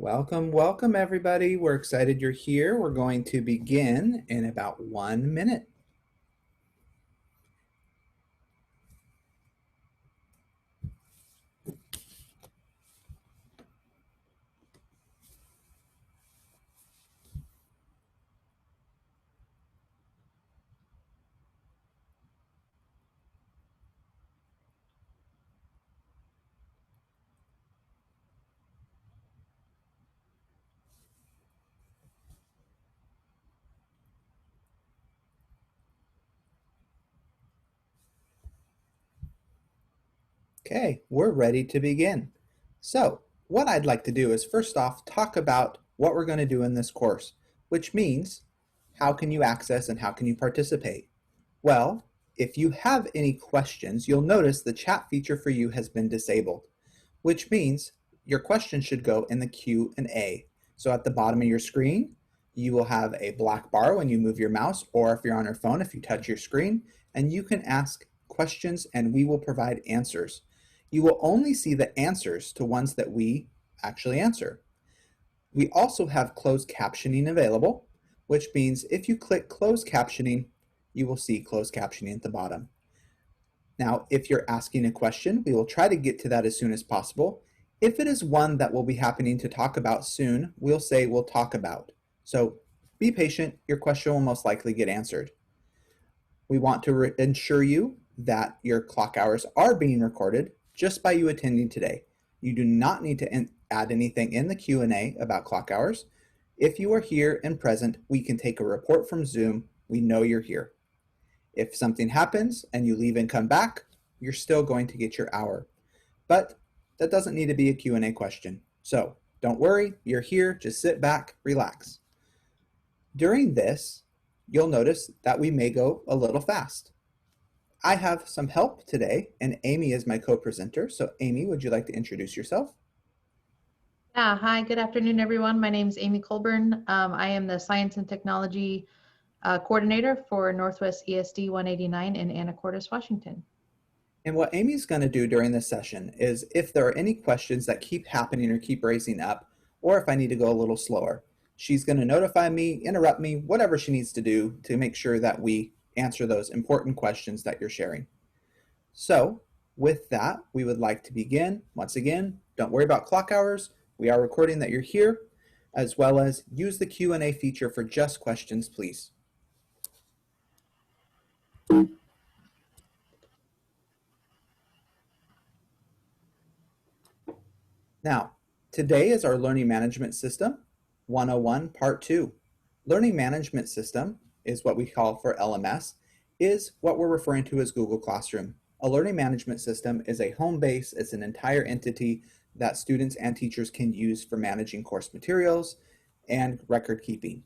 Welcome, welcome everybody. We're excited you're here. We're going to begin in about 1 minute. Okay, we're ready to begin. So what I'd like to do is first off talk about what we're going to do in this course, which means how can you access and how can you participate? Well, if you have any questions, you'll notice the chat feature for you has been disabled, which means your question should go in the Q&A. So at the bottom of your screen, you will have a black bar when you move your mouse, or if you're on your phone, if you touch your screen, and you can ask questions and we will provide answers. You will only see the answers to ones that we actually answer. We also have closed captioning available, which means if you click closed captioning, you will see closed captioning at the bottom. Now, if you're asking a question, we will try to get to that as soon as possible. If it is one that we'll be happening to talk about soon, we'll say we'll talk about. So be patient, your question will most likely get answered. We want to ensure you that your clock hours are being recorded just by you attending today. You do not need to add anything in the Q&A about clock hours. If you are here and present, we can take a report from Zoom. We know you're here. If something happens and you leave and come back, you're still going to get your hour. But that doesn't need to be a Q&A question. So don't worry, you're here, just sit back, relax. During this, you'll notice that we may go a little fast. I have some help today, and Amy is my co-presenter. So Amy, would you like to introduce yourself? Yeah, hi, good afternoon, everyone. My name is Amy Colburn. I am the Science and Technology Coordinator for Northwest ESD 189 in Anacortes, Washington. And what Amy's going to do during this session is if there are any questions that keep happening or keep raising up, or if I need to go a little slower, she's going to notify me, interrupt me, whatever she needs to do to make sure that we answer those important questions that you're sharing. So with that, we would like to begin. Once again, don't worry about clock hours. We are recording that you're here, as well as use the Q&A feature for just questions, please. Now, today is our Learning Management System 101 Part 2. Learning Management System is what we call for LMS, is what we're referring to as Google Classroom. A learning management system is a home base. It's an entire entity that students and teachers can use for managing course materials and record keeping.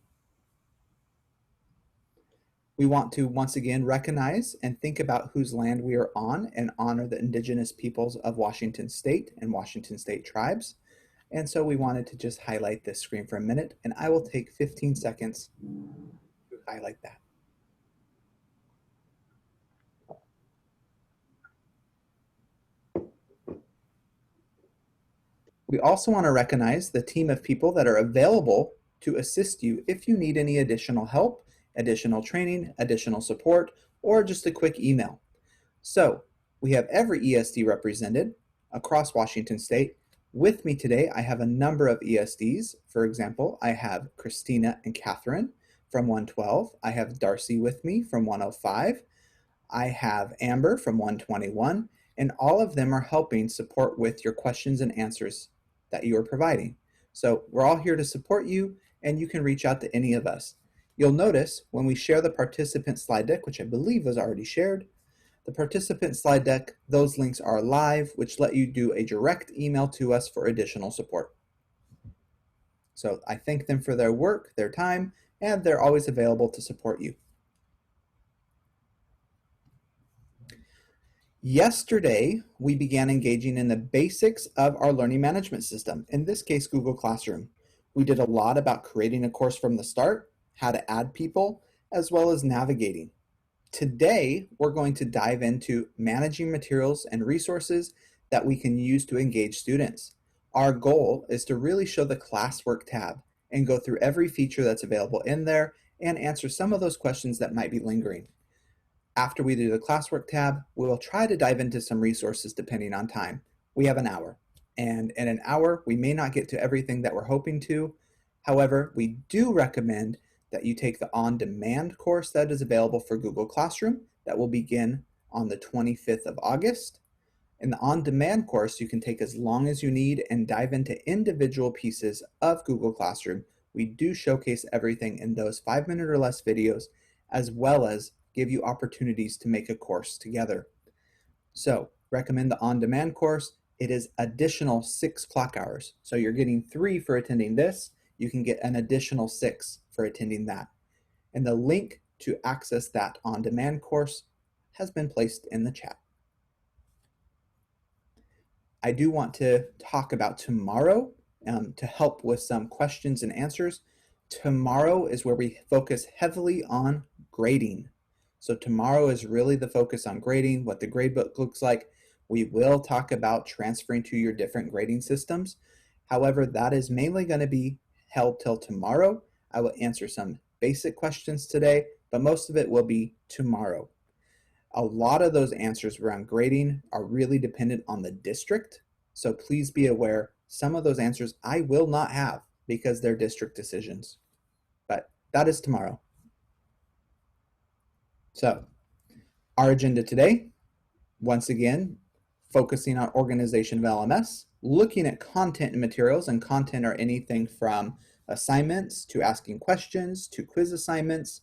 We want to once again recognize and think about whose land we are on and honor the indigenous peoples of Washington State and Washington State tribes. And so we wanted to just highlight this screen for a minute, and I will take 15 seconds to highlight that. We also want to recognize the team of people that are available to assist you if you need any additional help, additional training, additional support, or just a quick email. So we have every ESD represented across Washington State. With me today, I have a number of ESDs. For example, I have Christina and Catherine from 112. I have Darcy with me from 105. I have Amber from 121, and all of them are helping support with your questions and answers that you are providing. So we're all here to support you, and you can reach out to any of us. You'll notice when we share the participant slide deck, which I believe was already shared, the participant slide deck, those links are live, which let you do a direct email to us for additional support. So I thank them for their work, their time, and they're always available to support you. Yesterday, we began engaging in the basics of our learning management system, in this case, Google Classroom. We did a lot about creating a course from the start, how to add people, as well as navigating. Today, we're going to dive into managing materials and resources that we can use to engage students. Our goal is to really show the classwork tab and go through every feature that's available in there and answer some of those questions that might be lingering. After we do the classwork tab, we will try to dive into some resources depending on time. We have an hour, and in an hour, we may not get to everything that we're hoping to. However, we do recommend that you take the on-demand course that is available for Google Classroom that will begin on the 25th of August. In the on-demand course, you can take as long as you need and dive into individual pieces of Google Classroom. We do showcase everything in those 5-minute or less videos, as well as give you opportunities to make a course together. So, recommend the on-demand course. It is additional 6 clock hours. So you're getting 3 for attending this. You can get an additional 6 for attending that. And the link to access that on-demand course has been placed in the chat. I do want to talk about tomorrow to help with some questions and answers. Tomorrow is where we focus heavily on grading. So tomorrow is really the focus on grading, what the gradebook looks like. We will talk about transferring to your different grading systems. However, that is mainly going to be held till tomorrow. I will answer some basic questions today, but most of it will be tomorrow. A lot of those answers around grading are really dependent on the district. So please be aware, some of those answers I will not have because they're district decisions. But that is tomorrow. So our agenda today, once again, focusing on organization of LMS, looking at content and materials, and content are anything from assignments to asking questions to quiz assignments,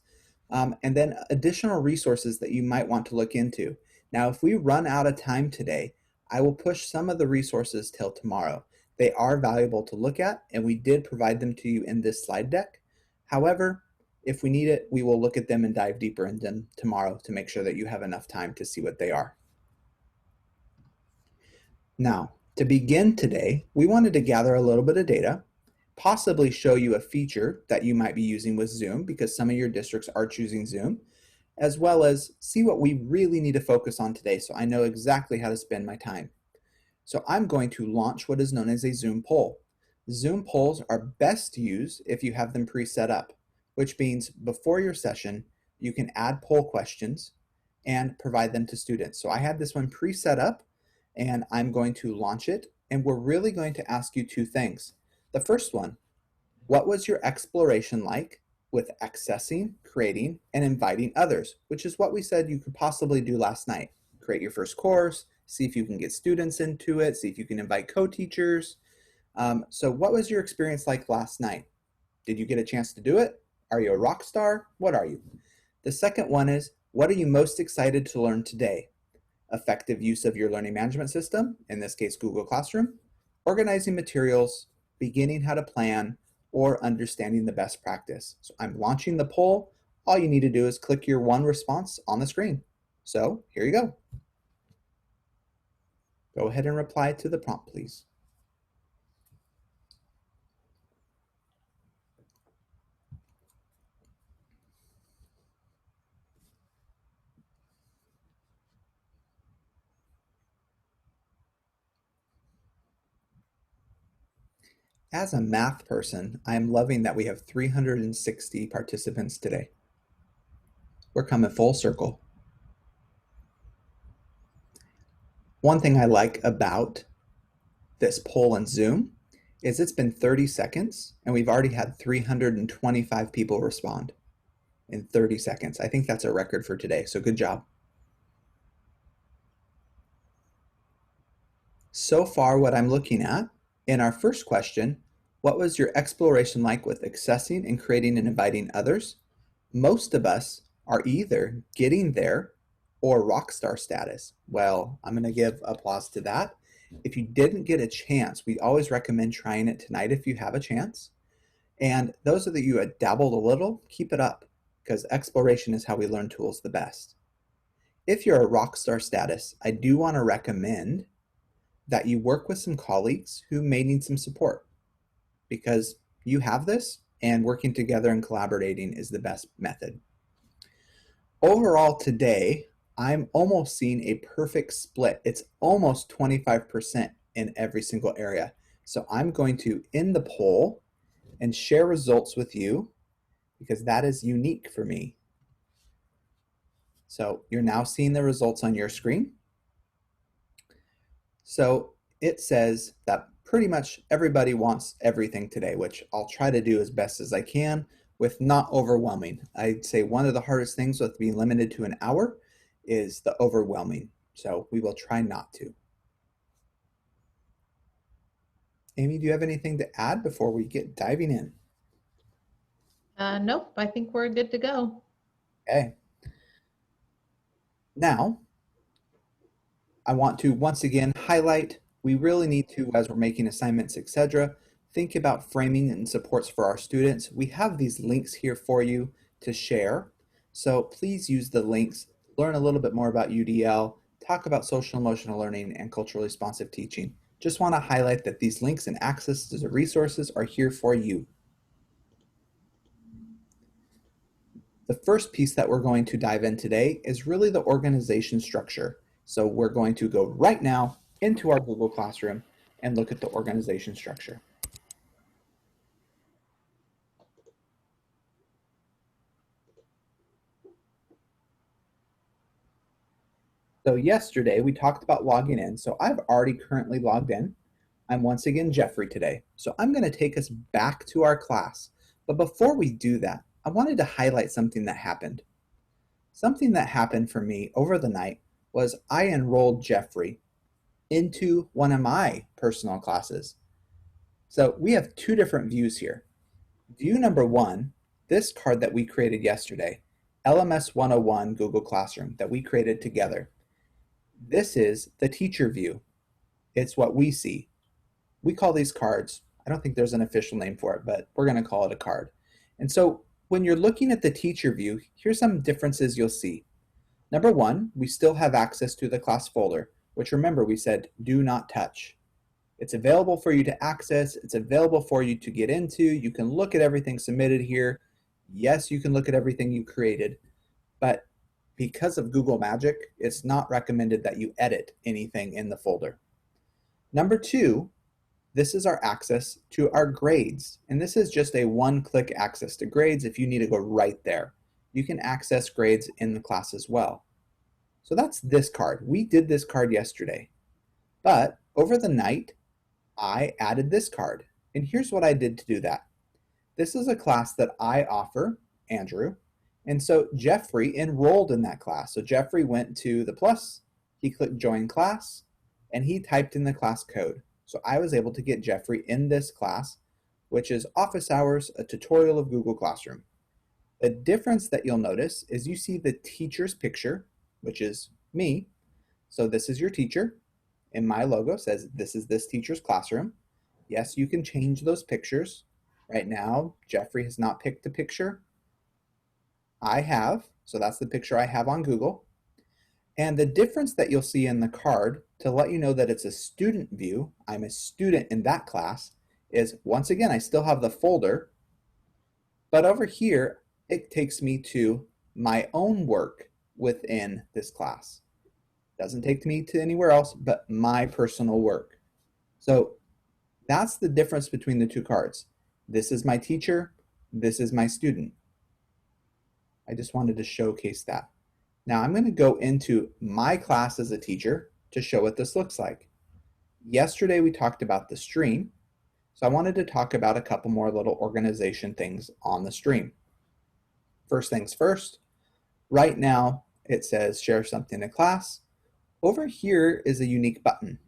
and then additional resources that you might want to look into. Now, if we run out of time today, I will push some of the resources till tomorrow. They are valuable to look at, and we did provide them to you in this slide deck. However, if we need it, we will look at them and dive deeper into them tomorrow to make sure that you have enough time to see what they are. Now, to begin today, we wanted to gather a little bit of data, possibly show you a feature that you might be using with Zoom because some of your districts are choosing Zoom, as well as see what we really need to focus on today so I know exactly how to spend my time. So I'm going to launch what is known as a Zoom poll. Zoom polls are best used if you have them pre-set up, which means before your session, you can add poll questions and provide them to students. So I had this one pre-set up and I'm going to launch it, and we're really going to ask you 2 things. The first one, what was your exploration like with accessing, creating, and inviting others, which is what we said you could possibly do last night. Create your first course, see if you can get students into it, see if you can invite co-teachers. So what was your experience like last night? Did you get a chance to do it? Are you a rock star? What are you? The second one is, what are you most excited to learn today? Effective use of your learning management system, in this case Google Classroom, organizing materials, beginning how to plan, or understanding the best practice. So I'm launching the poll. All you need to do is click your one response on the screen. So here you go. Go ahead and reply to the prompt, please. As a math person, I am loving that we have 360 participants today. We're coming full circle. One thing I like about this poll in Zoom is it's been 30 seconds and we've already had 325 people respond in 30 seconds. I think that's a record for today, so good job. So far, what I'm looking at in our first question, what was your exploration like with accessing and creating and inviting others? Most of us are either getting there or rock star status. Well, I'm going to give applause to that. If you didn't get a chance, we always recommend trying it tonight if you have a chance. And those of you who dabbled a little, keep it up because exploration is how we learn tools the best. If you're a rock star status, I do want to recommend that you work with some colleagues who may need some support because you have this and working together and collaborating is the best method. Overall today, I'm almost seeing a perfect split. It's almost 25% in every single area. So I'm going to end the poll and share results with you because that is unique for me. So you're now seeing the results on your screen. So it says that pretty much everybody wants everything today, which I'll try to do as best as I can with not overwhelming. I'd say one of the hardest things with being limited to an hour is the overwhelming. So we will try not to. Amy, do you have anything to add before we get diving in? Nope, I think we're good to go. Okay. Now, I want to once again highlight, we really need to, as we're making assignments, etc., think about framing and supports for our students. We have these links here for you to share. So please use the links, learn a little bit more about UDL, talk about social emotional learning and culturally responsive teaching. Just want to highlight that these links and access to the resources are here for you. The first piece that we're going to dive in today is really the organization structure. So we're going to go right now into our Google Classroom and look at the organization structure. So yesterday we talked about logging in. So I've already currently logged in. I'm once again Jeffrey today. So I'm going to take us back to our class. But before we do that, I wanted to highlight something that happened. Something that happened for me over the night was I enrolled Jeffrey into one of my personal classes. So we have two different views here. View number one, this card that we created yesterday, LMS 101 Google Classroom that we created together. This is the teacher view. It's what we see. We call these cards, I don't think there's an official name for it, but we're going to call it a card. And so when you're looking at the teacher view, here's some differences you'll see. Number one, we still have access to the class folder, which remember we said do not touch. It's available for you to access. It's available for you to get into. You can look at everything submitted here. Yes, you can look at everything you created, but because of Google Magic, it's not recommended that you edit anything in the folder. Number two, this is our access to our grades. And this is just a one-click access to grades if you need to go right there. You can access grades in the class as well. So that's this card. We did this card yesterday, but over the night, I added this card. And here's what I did to do that. This is a class that I offer, Andrew. And so Jeffrey enrolled in that class. So Jeffrey went to the plus, he clicked join class, and he typed in the class code. So I was able to get Jeffrey in this class, which is Office Hours, a tutorial of Google Classroom. The difference that you'll notice is you see the teacher's picture, which is me. So this is your teacher. And my logo says this is this teacher's classroom. Yes, you can change those pictures. Right now, Jeffrey has not picked a picture. I have, so that's the picture I have on Google. And the difference that you'll see in the card to let you know that it's a student view, I'm a student in that class, is once again, I still have the folder, but over here, it takes me to my own work within this class. Doesn't take me to anywhere else but my personal work. So that's the difference between the two cards. This is my teacher, this is my student. I just wanted to showcase that. Now I'm going to go into my class as a teacher to show what this looks like. Yesterday we talked about the stream, so I wanted to talk about a couple more little organization things on the stream. First things first, right now it says share something to class. Over here is a unique button,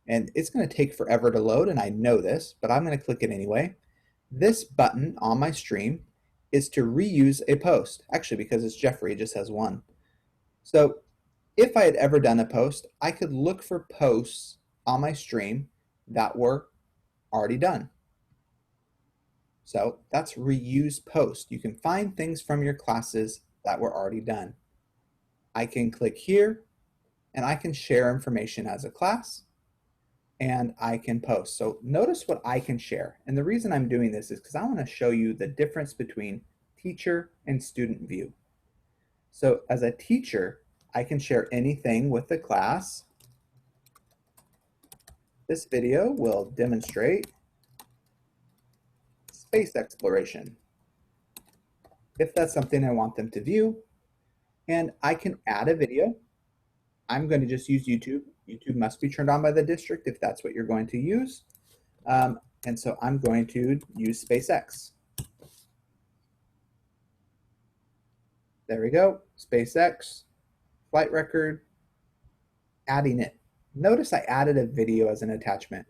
and it's going to take forever to load, and I know this, but I'm going to click it anyway. This button on my stream is to reuse a post. Actually, because it's Jeffrey, it just has one. So if I had ever done a post, I could look for posts on my stream that were already done. So that's reuse post. You can find things from your classes that were already done. I can click here and I can share information as a class and I can post. So notice what I can share. And the reason I'm doing this is because I want to show you the difference between teacher and student view. So as a teacher, I can share anything with the class. This video will demonstrate space exploration, if that's something I want them to view. And I can add a video. I'm going to just use YouTube. YouTube must be turned on by the district if that's what you're going to use. And so I'm going to use SpaceX. There we go, SpaceX, flight record, adding it. Notice I added a video as an attachment.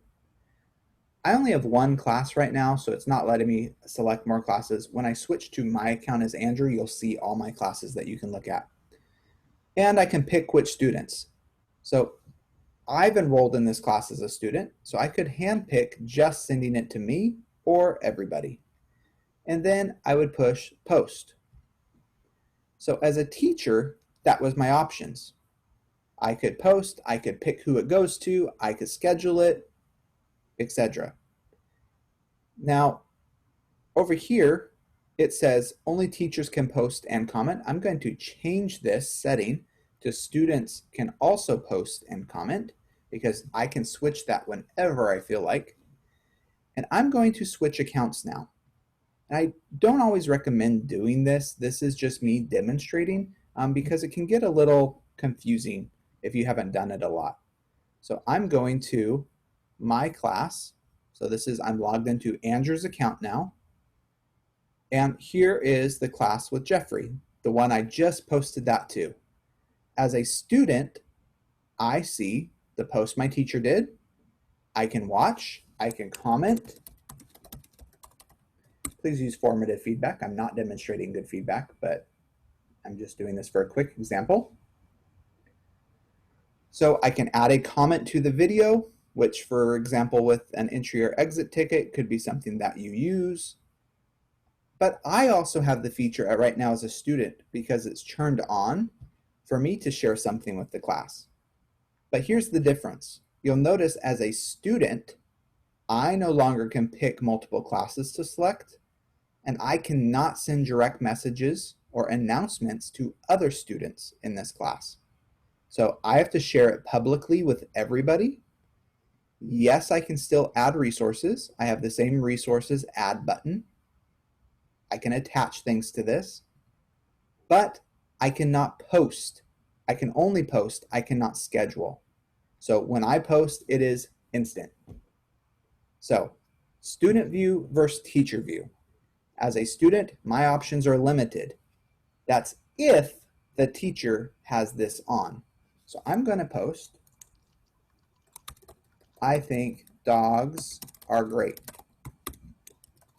I only have one class right now, so it's not letting me select more classes. When I switch to my account as Andrew, you'll see all my classes that you can look at. And I can pick which students. So I've enrolled in this class as a student, so I could handpick just sending it to me or everybody. And then I would push post. So as a teacher, that was my options. I could post, I could pick who it goes to, I could schedule it, etc. Now, over here, it says only teachers can post and comment. I'm going to change this setting to students can also post and comment, because I can switch that whenever I feel like. And I'm going to switch accounts now. And I don't always recommend doing this. This is just me demonstrating because it can get a little confusing if you haven't done it a lot. So I'm going to my class. So this is, I'm logged into Andrew's account now. And here is the class with Jeffrey, the one I just posted that to. As a student, I see the post my teacher did. I can watch, I can comment. Please use formative feedback. I'm not demonstrating good feedback, but I'm just doing this for a quick example. So I can add a comment to the video, which for example with an entry or exit ticket could be something that you use. But I also have the feature right now as a student because it's turned on for me to share something with the class. But here's the difference. You'll notice as a student, I no longer can pick multiple classes to select, and I cannot send direct messages or announcements to other students in this class. So I have to share it publicly with everybody. Yes, I can still add resources. I have the same resources add button. I can attach things to this, but I cannot post. I can only post, I cannot schedule. So when I post, it is instant. So student view versus teacher view. As a student, my options are limited. That's if the teacher has this on. So I'm going to post, I think dogs are great.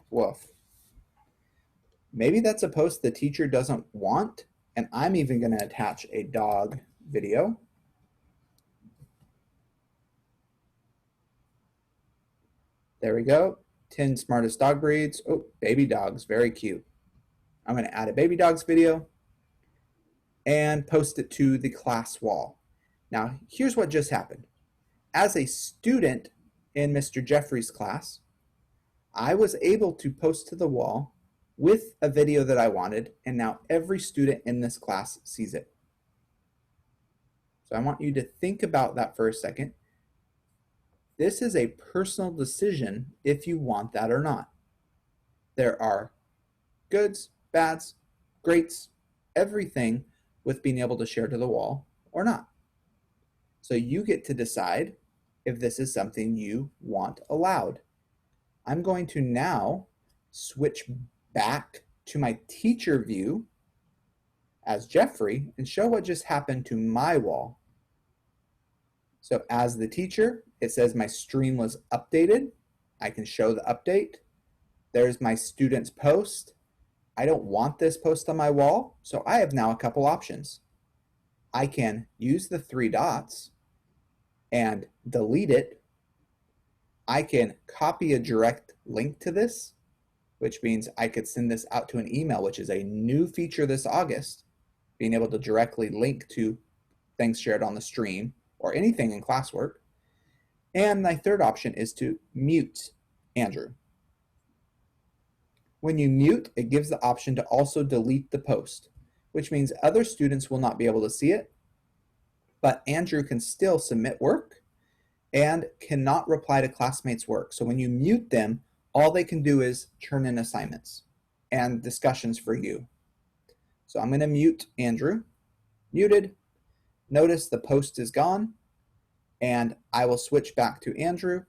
Woof. Maybe that's a post the teacher doesn't want, and I'm even going to attach a dog video. There we go. 10 smartest dog breeds. Oh, baby dogs, very cute. I'm going to add a baby dogs video and post it to the class wall. Now, here's what just happened. As a student in Mr. Jeffrey's class, I was able to post to the wall with a video that I wanted, and now every student in this class sees it. So I want you to think about that for a second. This is a personal decision if you want that or not. There are goods, bads, greats, everything with being able to share to the wall or not. So you get to decide if this is something you want allowed. I'm going to now switch back to my teacher view as Jeffrey and show what just happened to my wall. So as the teacher, it says my stream was updated. I can show the update. There's my student's post. I don't want this post on my wall, so I have now a couple options. I can use the 3 dots and delete it. I can copy a direct link to this, which means I could send this out to an email, which is a new feature this August, being able to directly link to things shared on the stream or anything in classwork. And my third option is to mute Andrew. When you mute, it gives the option to also delete the post, which means other students will not be able to see it, but Andrew can still submit work and cannot reply to classmates' work. So when you mute them, all they can do is turn in assignments and discussions for you. So I'm going to mute Andrew. Muted. Notice the post is gone, and I will switch back to Andrew.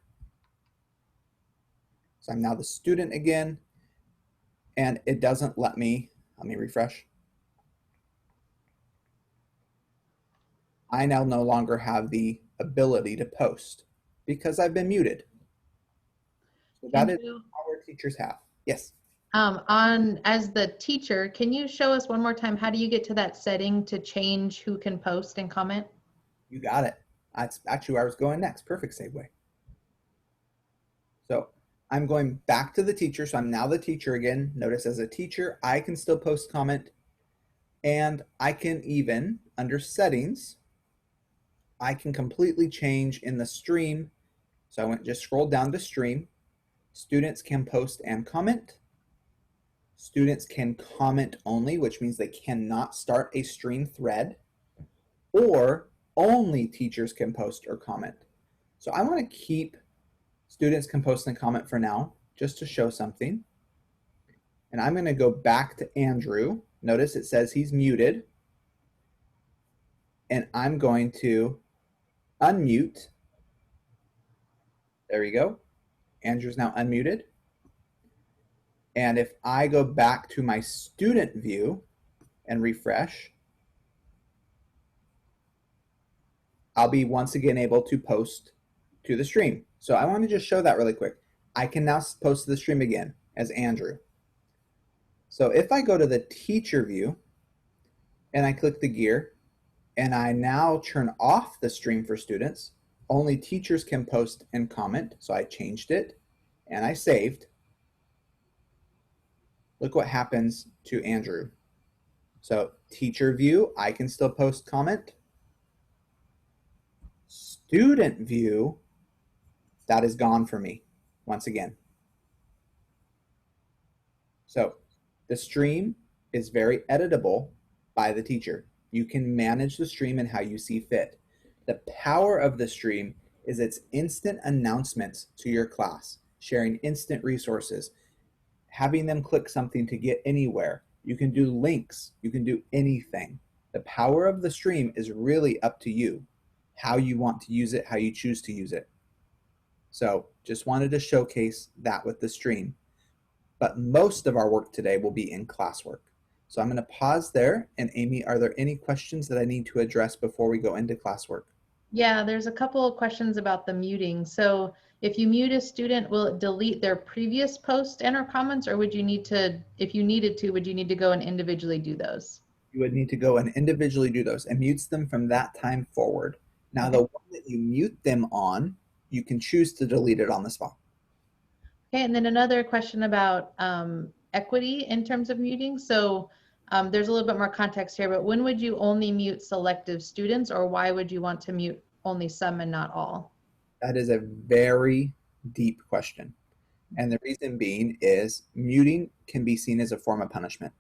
So I'm now the student again, and it doesn't let me refresh. I now no longer have the ability to post because I've been muted. So that is how our teachers have. Yes. As the teacher, can you show us one more time, how do you get to that setting to change who can post and comment? You got it. That's actually where I was going next. Perfect segue. So I'm going back to the teacher. So I'm now the teacher again. Notice as a teacher, I can still post comment, and I can even, under settings, I can completely change in the stream. So I went just scroll down to stream. Students can post and comment. Students can comment only, which means they cannot start a stream thread, or only teachers can post or comment. So I want to keep students can post and comment for now, just to show something. And I'm going to go back to Andrew. Notice it says he's muted. And I'm going to unmute. There we go. Andrew's now unmuted. And if I go back to my student view and refresh, I'll be once again able to post to the stream. So I want to just show that really quick. I can now post to the stream again as Andrew. So if I go to the teacher view and I click the gear and I now turn off the stream for students, only teachers can post and comment. So I changed it and I saved. Look what happens to Andrew. So teacher view, I can still post comment. Student view, that is gone for me once again. So the stream is very editable by the teacher. You can manage the stream and how you see fit. The power of the stream is its instant announcements to your class, sharing instant resources, having them click something to get anywhere. You can do links, you can do anything. The power of the stream is really up to you, how you want to use it, how you choose to use it. So just wanted to showcase that with the stream. But most of our work today will be in classwork. So I'm going to pause there. And Amy, are there any questions that I need to address before we go into classwork? Yeah, there's a couple of questions about the muting. So if you mute a student, will it delete their previous post and or comments, or would you need to, if you needed to, would you need to go and individually do those? You would need to go and individually do those and mutes them from that time forward. Now, Okay. the one that you mute them on, you can choose to delete it on the spot. Okay, and then another question about equity in terms of muting. So there's a little bit more context here, but when would you only mute selective students, or why would you want to mute only some and not all? That is a very deep question. And the reason being is muting can be seen as a form of punishment,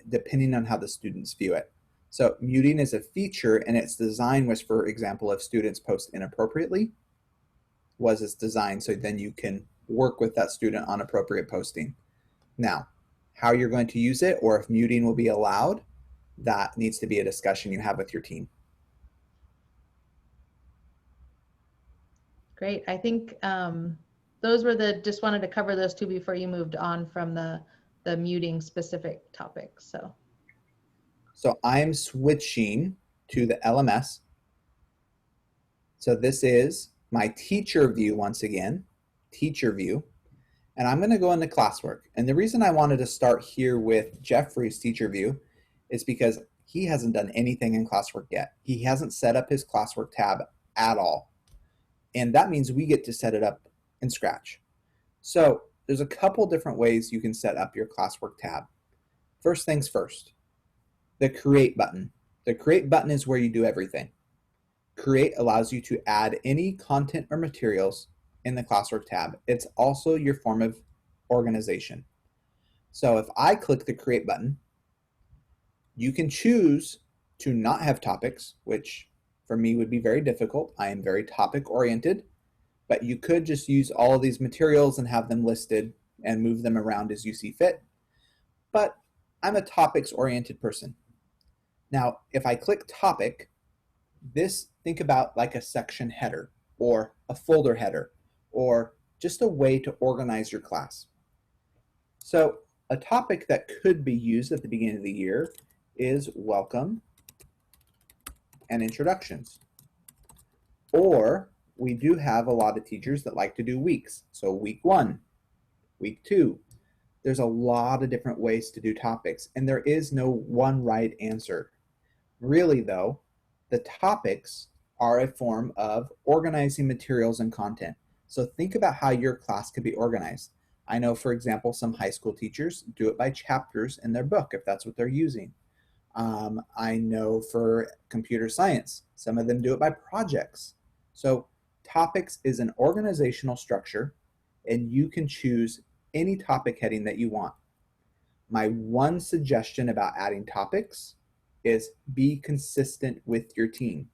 depending on how the students view it. So muting is a feature, and its design was, for example, if students post inappropriately, was its design so then you can work with that student on appropriate posting. Now, how you're going to use it or if muting will be allowed, that needs to be a discussion you have with your team. Great. I think those were just wanted to cover those two before you moved on from the muting specific topics. So I'm switching to the LMS. So this is my teacher view once again, teacher view. And I'm going to go into classwork. And the reason I wanted to start here with Jeffrey's teacher view is because he hasn't done anything in classwork yet. He hasn't set up his classwork tab at all. And that means we get to set it up in Scratch. So there's a couple different ways you can set up your classwork tab. First things first, the create button. The create button is where you do everything. Create allows you to add any content or materials in the classwork tab. It's also your form of organization. So if I click the create button, you can choose to not have topics, which for me would be very difficult. I am very topic oriented, but you could just use all of these materials and have them listed and move them around as you see fit. But I'm a topics oriented person. Now, if I click topic, think about like a section header or a folder header or just a way to organize your class. So a topic that could be used at the beginning of the year is welcome and introductions. Or we do have a lot of teachers that like to do weeks. So week 1, week 2. There's a lot of different ways to do topics, and there is no one right answer. Really though, the topics are a form of organizing materials and content. So think about how your class could be organized. I know, for example, some high school teachers do it by chapters in their book, if that's what they're using. I know for computer science, some of them do it by projects. So topics is an organizational structure, and you can choose any topic heading that you want. My one suggestion about adding topics is be consistent with your team.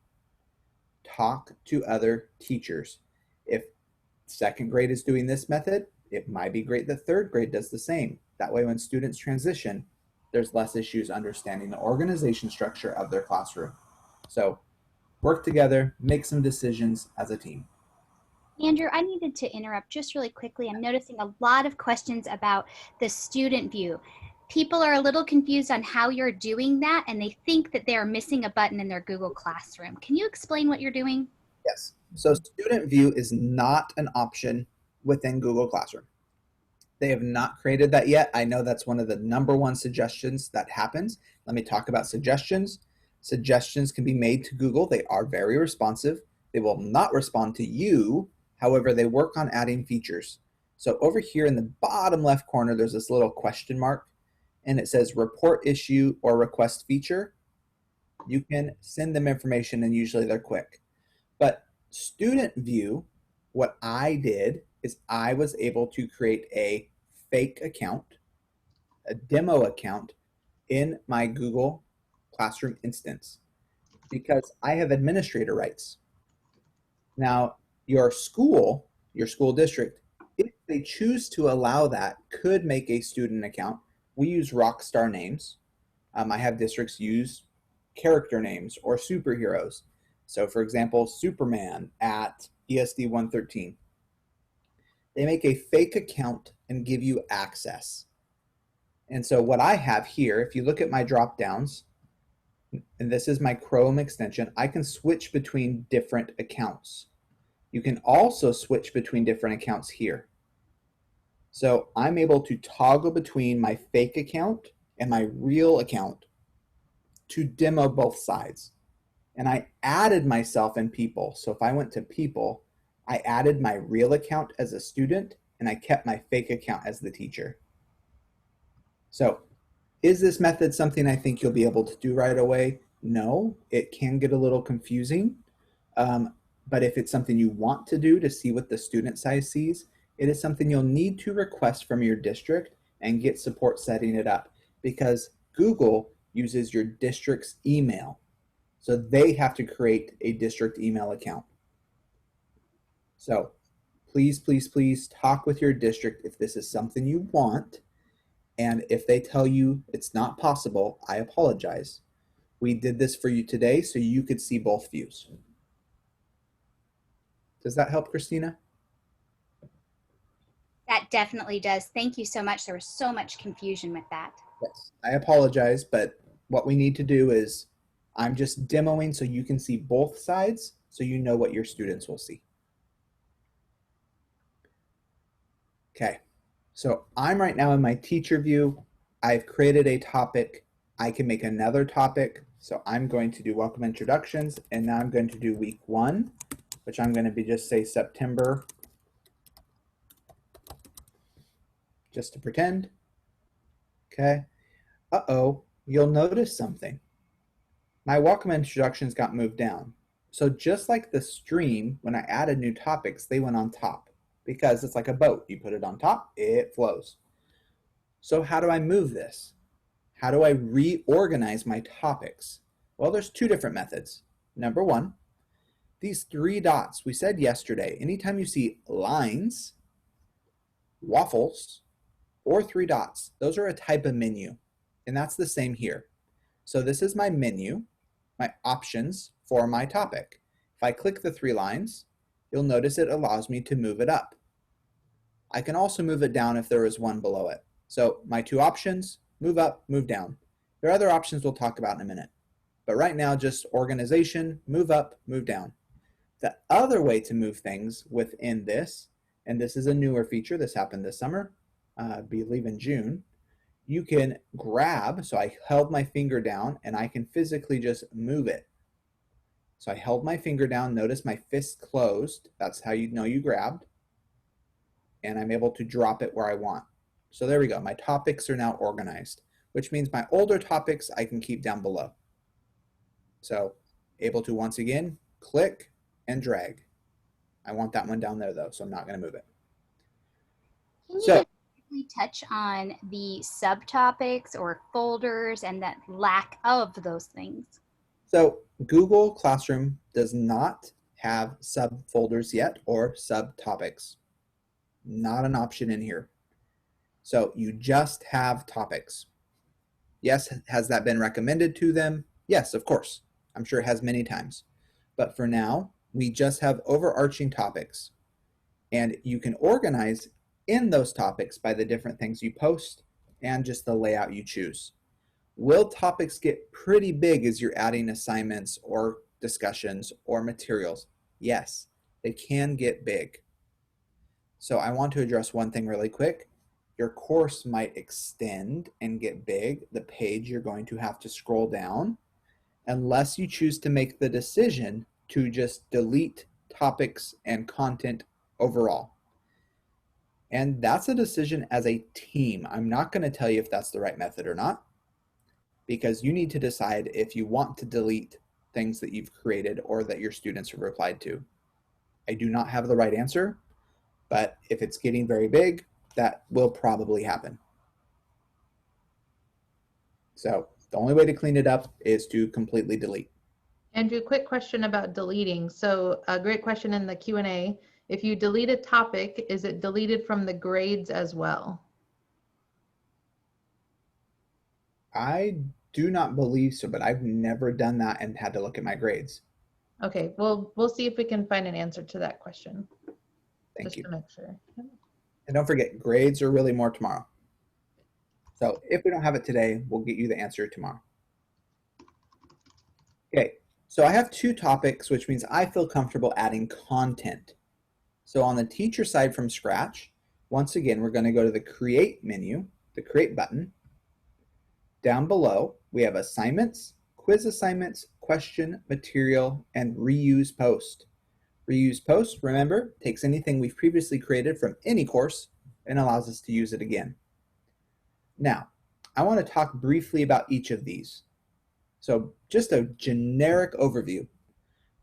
Talk to other teachers. If second grade is doing this method, it might be great that third grade does the same. That way when students transition, there's less issues understanding the organization structure of their classroom. So work together, make some decisions as a team. Andrew, I needed to interrupt just really quickly. I'm noticing a lot of questions about the student view. People are a little confused on how you're doing that, and they think that they are missing a button in their Google Classroom. Can you explain what you're doing? Yes. So student view is not an option within Google Classroom. They have not created that yet. I know that's one of the #1 suggestions that happens. Let me talk about suggestions. Suggestions can be made to Google. They are very responsive. They will not respond to you. However, they work on adding features. So over here in the bottom left corner, there's this little question mark, and it says report issue or request feature. You can send them information, and usually they're quick. But student view, what I did is I was able to create a fake account, a demo account in my Google Classroom instance because I have administrator rights. Now, your school district, if they choose to allow that, could make a student account. We use rockstar names. I have districts use character names or superheroes. So for example, Superman at ESD 113. They make a fake account and give you access. And so what I have here, if you look at my drop downs, and this is my Chrome extension, I can switch between different accounts. You can also switch between different accounts here. So I'm able to toggle between my fake account and my real account to demo both sides. And I added myself in people. So if I went to people, I added my real account as a student and I kept my fake account as the teacher. So is this method something I think you'll be able to do right away? No, it can get a little confusing. But if it's something you want to do to see what the student size sees, it is something you'll need to request from your district and get support setting it up because Google uses your district's email. So they have to create a district email account. So please, please, please talk with your district if this is something you want. And if they tell you it's not possible, I apologize. We did this for you today so you could see both views. Does that help, Christina? That definitely does. Thank you so much. There was so much confusion with that. Yes, I apologize, but what we need to do is I'm just demoing so you can see both sides so you know what your students will see. Okay, so I'm right now in my teacher view. I've created a topic. I can make another topic. So I'm going to do welcome introductions, and now I'm going to do week 1, which I'm going to just say September, just to pretend. Okay. Uh-oh, you'll notice something. My welcome introductions got moved down. So just like the stream, when I added new topics, they went on top because it's like a boat. You put it on top, it flows. So how do I move this? How do I reorganize my topics? Well, there's 2 different methods. Number 1, these 3 dots, we said yesterday, anytime you see lines, waffles, or 3 dots, those are a type of menu. And that's the same here. So this is my menu, my options for my topic. If I click the 3 lines, you'll notice it allows me to move it up. I can also move it down if there is one below it. So my 2 options, move up, move down. There are other options we'll talk about in a minute. But right now, just organization, move up, move down. The other way to move things within this, and this is a newer feature, this happened this summer, I believe in June, you can grab, so I held my finger down and I can physically just move it. So I held my finger down, notice my fist closed, that's how you know you grabbed, and I'm able to drop it where I want. So there we go, my topics are now organized, which means my older topics I can keep down below. So able to once again, click and drag. I want that one down there though, so I'm not gonna move it. Can you So, just briefly touch on the subtopics or folders and that lack of those things? So Google Classroom does not have subfolders yet or subtopics. Not an option in here. So you just have topics. Yes, has that been recommended to them? Yes, of course. I'm sure it has many times. But for now, we just have overarching topics. And you can organize in those topics by the different things you post and just the layout you choose. Will topics get pretty big as you're adding assignments or discussions or materials? Yes, they can get big. So I want to address one thing really quick. Your course might extend and get big. The page you're going to have to scroll down unless you choose to make the decision to just delete topics and content overall. And that's a decision as a team. I'm not going to tell you if that's the right method or not, because you need to decide if you want to delete things that you've created or that your students have replied to. I do not have the right answer, but if it's getting very big, that will probably happen. So the only way to clean it up is to completely delete. Andrew, quick question about deleting. So a great question in the Q&A. If you delete a topic, is it deleted from the grades as well? I do not believe so, but I've never done that and had to look at my grades. Okay, well, we'll see if we can find an answer to that question. Thank you. Just to make sure. And don't forget, grades are really more tomorrow. So if we don't have it today, we'll get you the answer tomorrow. Okay, so I have 2 topics, which means I feel comfortable adding content. So on the teacher side from scratch, once again, we're going to go to the Create menu, the Create button. Down below, we have assignments, quiz assignments, question, material, and reuse post. Reuse post, remember, takes anything we've previously created from any course and allows us to use it again. Now, I want to talk briefly about each of these. So just a generic overview.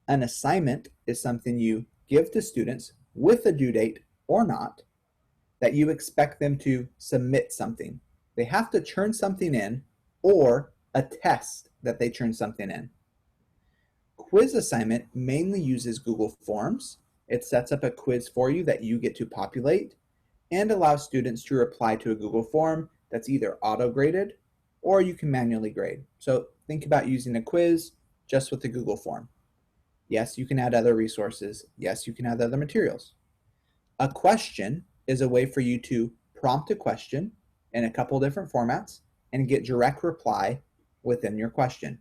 An assignment is something you give to students with a due date or not that you expect them to submit something. They have to turn something in or attest that they turn something in. Quiz assignment mainly uses Google Forms. It sets up a quiz for you that you get to populate and allows students to reply to a Google form that's either auto-graded or you can manually grade. So think about using a quiz just with the Google form. Yes, you can add other resources. Yes, you can add other materials. A question is a way for you to prompt a question in a couple different formats and get direct reply within your question.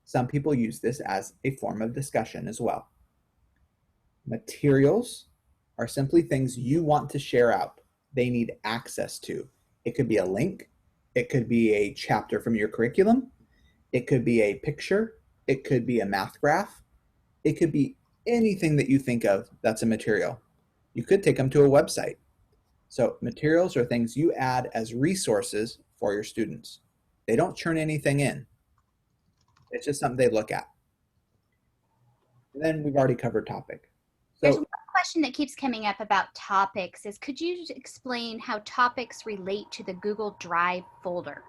Some people use this as a form of discussion as well. Materials are simply things you want to share out. They need access to. It could be a link. It could be a chapter from your curriculum. It could be a picture. It could be a math graph. It could be anything that you think of that's a material. You could take them to a website. So materials are things you add as resources for your students. They don't churn anything in. It's just something they look at. And then we've already covered topic. There's So one question that keeps coming up about topics is, could you just explain how topics relate to the Google Drive folder?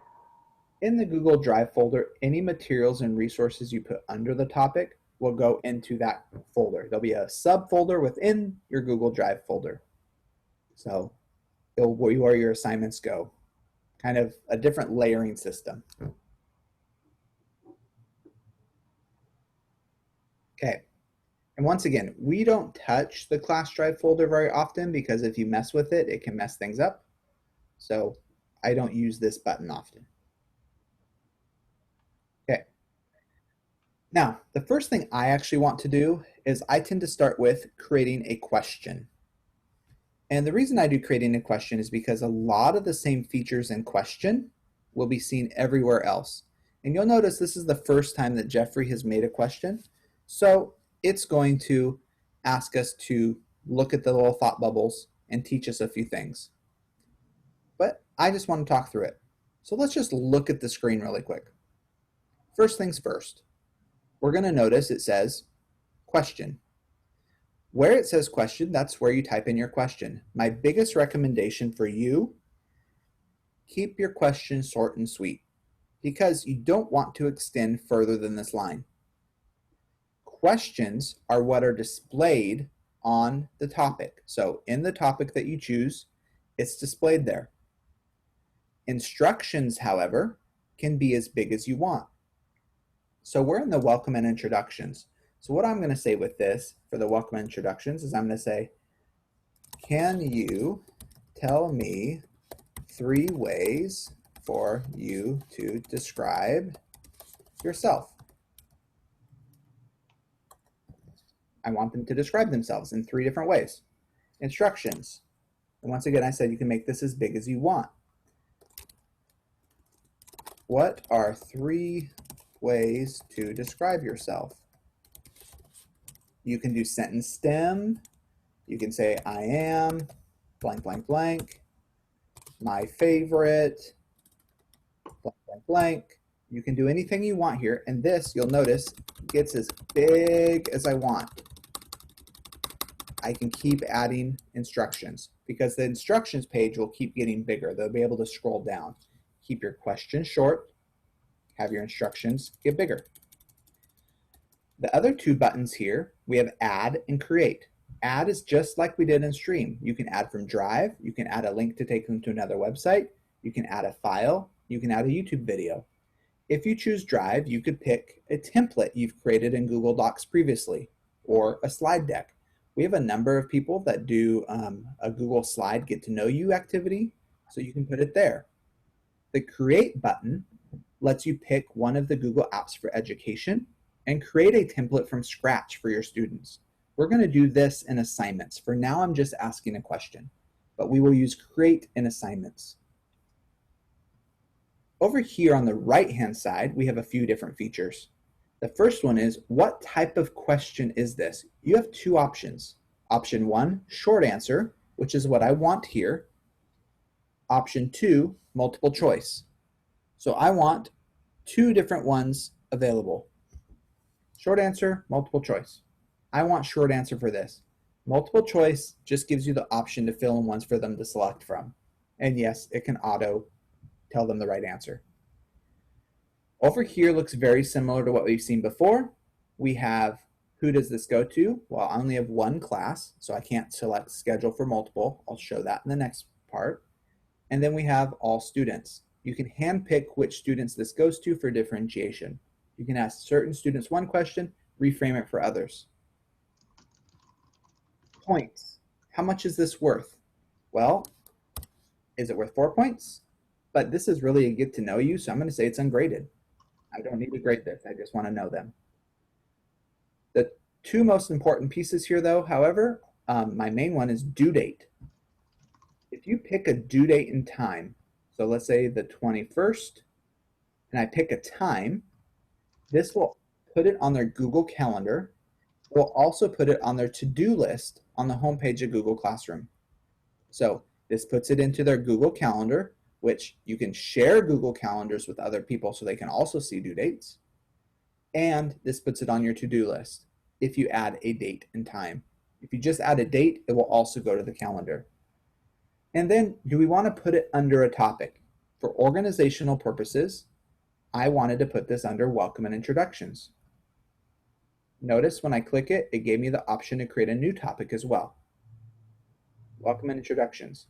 in the Google Drive folder, any materials and resources you put under the topic will go into that folder. There'll be a subfolder within your Google Drive folder. So it'll be where your assignments go. Kind of a different layering system. Okay. And once again, we don't touch the class drive folder very often because if you mess with it, it can mess things up. So I don't use this button often. Okay. Now, the first thing I actually want to do is I tend to start with creating a question. And the reason I do creating a question is because a lot of the same features in question will be seen everywhere else. And you'll notice this is the first time that Jeffrey has made a question. So it's going to ask us to look at the little thought bubbles and teach us a few things. But I just want to talk through it. So let's just look at the screen really quick. First things first, we're going to notice it says question. Where it says question, that's where you type in your question. My biggest recommendation for you, keep your question short and sweet because you don't want to extend further than this line. Questions are what are displayed on the topic. So in the topic that you choose, it's displayed there. Instructions, however, can be as big as you want. So we're in the welcome and introductions. So what I'm going to say with this for the welcome and introductions is I'm going to say, can you tell me 3 ways for you to describe yourself? I want them to describe themselves in 3 different ways. Instructions. And once again, I said you can make this as big as you want. What are 3 ways to describe yourself? You can do sentence stem. You can say, I am blank, blank, blank. My favorite, blank, blank, blank. You can do anything you want here. And this, you'll notice, gets as big as I want. I can keep adding instructions because the instructions page will keep getting bigger. They'll be able to scroll down. Keep your question short. Have your instructions get bigger. The other 2 buttons here, we have add and create. Add is just like we did in Stream. You can add from Drive. You can add a link to take them to another website. You can add a file. You can add a YouTube video. If you choose Drive, you could pick a template you've created in Google Docs previously or a slide deck. We have a number of people that do a Google Slide Get to Know You activity, so you can put it there. The Create button lets you pick one of the Google apps for education and create a template from scratch for your students. We're going to do this in assignments. For now, I'm just asking a question, but we will use create in assignments. Over here on the right-hand side, we have a few different features. The first one is, what type of question is this? You have 2 options. Option 1, short answer, which is what I want here. Option 2, multiple choice. So I want 2 different ones available. Short answer, multiple choice. I want short answer for this. Multiple choice just gives you the option to fill in ones for them to select from. And yes, it can auto tell them the right answer. Over here looks very similar to what we've seen before. We have, who does this go to? Well, I only have 1 class, so I can't select schedule for multiple. I'll show that in the next part. And then we have all students. You can handpick which students this goes to for differentiation. You can ask certain students one question, reframe it for others. Points. How much is this worth? Well, is it worth 4 points? But this is really a get to know you, so I'm going to say it's ungraded. I don't need to grade this. I just want to know them. The 2 most important pieces here, though, however, my main one is due date. If you pick a due date and time, so let's say the 21st, and I pick a time, this will put it on their Google Calendar. It will also put it on their to-do list on the homepage of Google Classroom. So this puts it into their Google Calendar, which you can share Google Calendars with other people so they can also see due dates. And this puts it on your to-do list if you add a date and time. If you just add a date, it will also go to the calendar. And then, do we want to put it under a topic? For organizational purposes, I wanted to put this under welcome and introductions. Notice when I click it, it gave me the option to create a new topic as well. Welcome and introductions.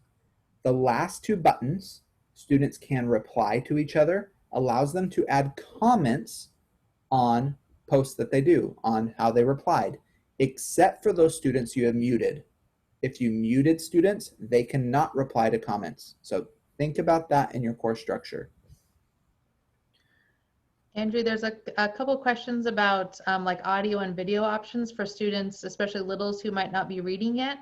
The last two buttons, students can reply to each other, allows them to add comments on posts that they do, on how they replied, except for those students you have muted. If you muted students, they cannot reply to comments. So think about that in your course structure. Andrew, there's a couple questions about like audio and video options for students, especially littles who might not be reading yet.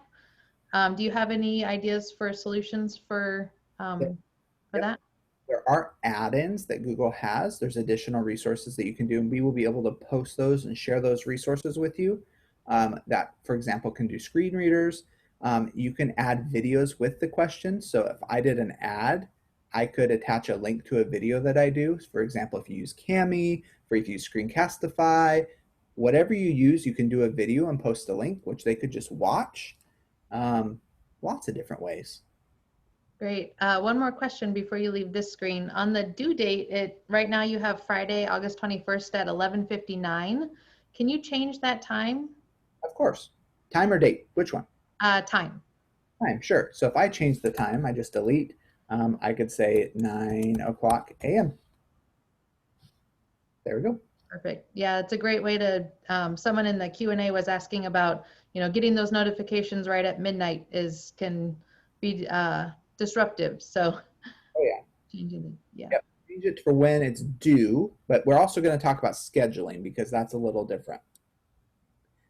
Do you have any ideas for solutions for that? There are add-ins that Google has. There's additional resources that you can do, and we will be able to post those and share those resources with you. That, for example, can do screen readers. You can add videos with the questions. So if I did an ad, I could attach a link to a video that I do. For example, if you use Cami, or if you use Screencastify, whatever you use, you can do a video and post a link, which they could just watch. Lots of different ways. Great. One more question before you leave this screen. On the due date, right now you have Friday, August 21st at 11:59. Can you change that time? Of course. Time or date? Which one? Time. Time, sure. So if I change the time, I just delete. I could say 9 o'clock a.m. There we go. Perfect. Yeah, it's a great way to, someone in the Q&A was asking about, getting those notifications right at midnight can be disruptive. So, oh yeah, changing it, yeah. Yep. Change it for when it's due, but we're also going to talk about scheduling because that's a little different.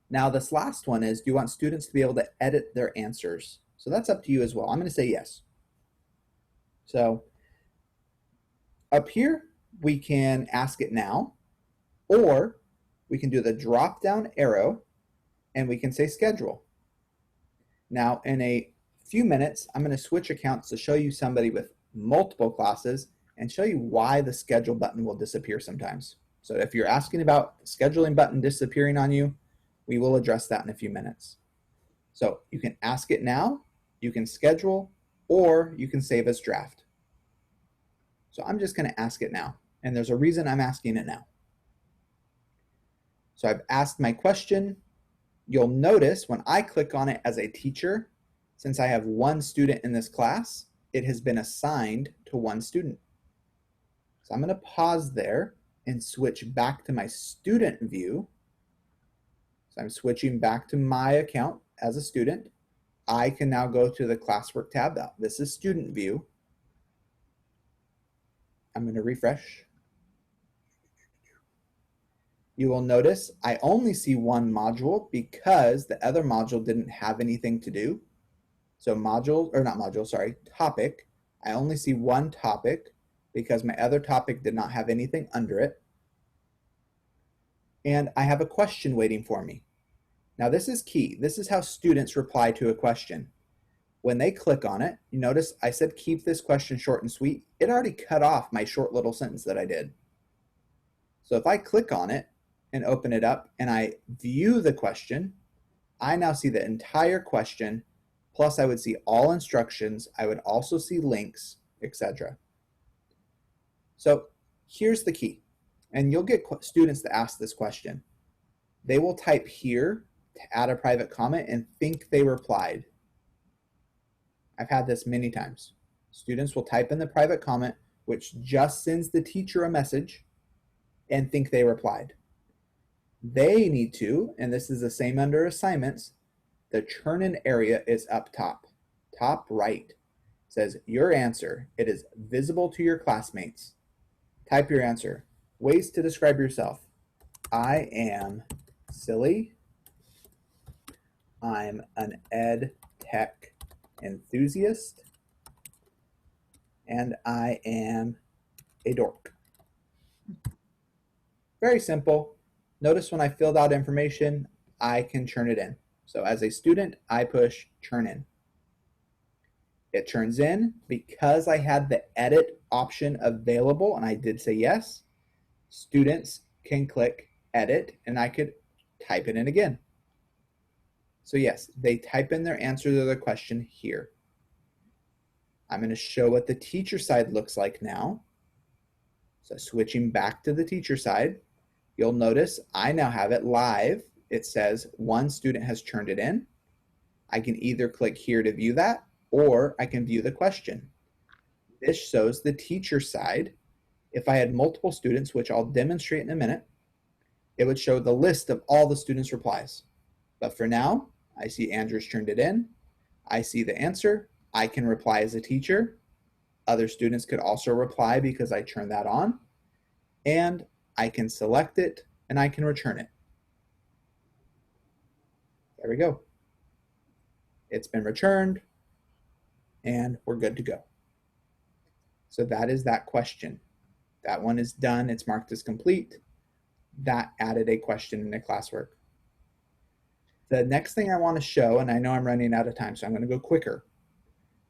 Now, this last one is, do you want students to be able to edit their answers? So that's up to you as well. I'm going to say yes. So up here, we can ask it now, or we can do the drop down arrow and we can say schedule. Now, in a few minutes, I'm going to switch accounts to show you somebody with multiple classes and show you why the schedule button will disappear sometimes. So if you're asking about the scheduling button disappearing on you, we will address that in a few minutes. So you can ask it now, you can schedule, or you can save as draft. So I'm just going to ask it now, and there's a reason I'm asking it now. So I've asked my question. You'll notice when I click on it as a teacher, since I have one student in this class, it has been assigned to one student. So I'm going to pause there and switch back to my student view. So I'm switching back to my account as a student. I can now go to the classwork tab. This is student view. I'm going to refresh. You will notice I only see one module because the other module didn't have anything to do. So topic. I only see one topic because my other topic did not have anything under it. And I have a question waiting for me. Now this is key. This is how students reply to a question. When they click on it, you notice I said keep this question short and sweet. It already cut off my short little sentence that I did. So if I click on it and open it up and I view the question, I now see the entire question, plus I would see all instructions. I would also see links, etc. So here's the key, and you'll get students to ask this question. They will type here to add a private comment and think they replied. I've had this many times. Students will type in the private comment, which just sends the teacher a message, and think they replied. They need to, and this is the same under assignments, the churn-in area is up top right. It says your answer. It is visible to your classmates. Type your answer. Ways to describe yourself. I am silly. I'm an ed tech enthusiast. And I am a dork. Very simple. Notice when I filled out information, I can churn it in. So as a student, I push churn in. It churns in because I had the edit option available and I did say yes. Students can click edit and I could type it in again. So yes, they type in their answer to the question here. I'm going to show what the teacher side looks like now. So switching back to the teacher side, you'll notice I now have it live it says one student has turned it in. I can either click here to view that, or I can view the question. This shows the teacher side. If I had multiple students, which I'll demonstrate in a minute, it would show the list of all the students' replies. But for now, I see Andrew's turned it in. I see the answer. I can reply as a teacher. Other students could also reply because I turned that on. And I can select it and I can return it. There we go. It's been returned and we're good to go. So that is that question. That one is done. It's marked as complete. That added a question in the classwork. The next thing I want to show, and I know I'm running out of time, so I'm going to go quicker.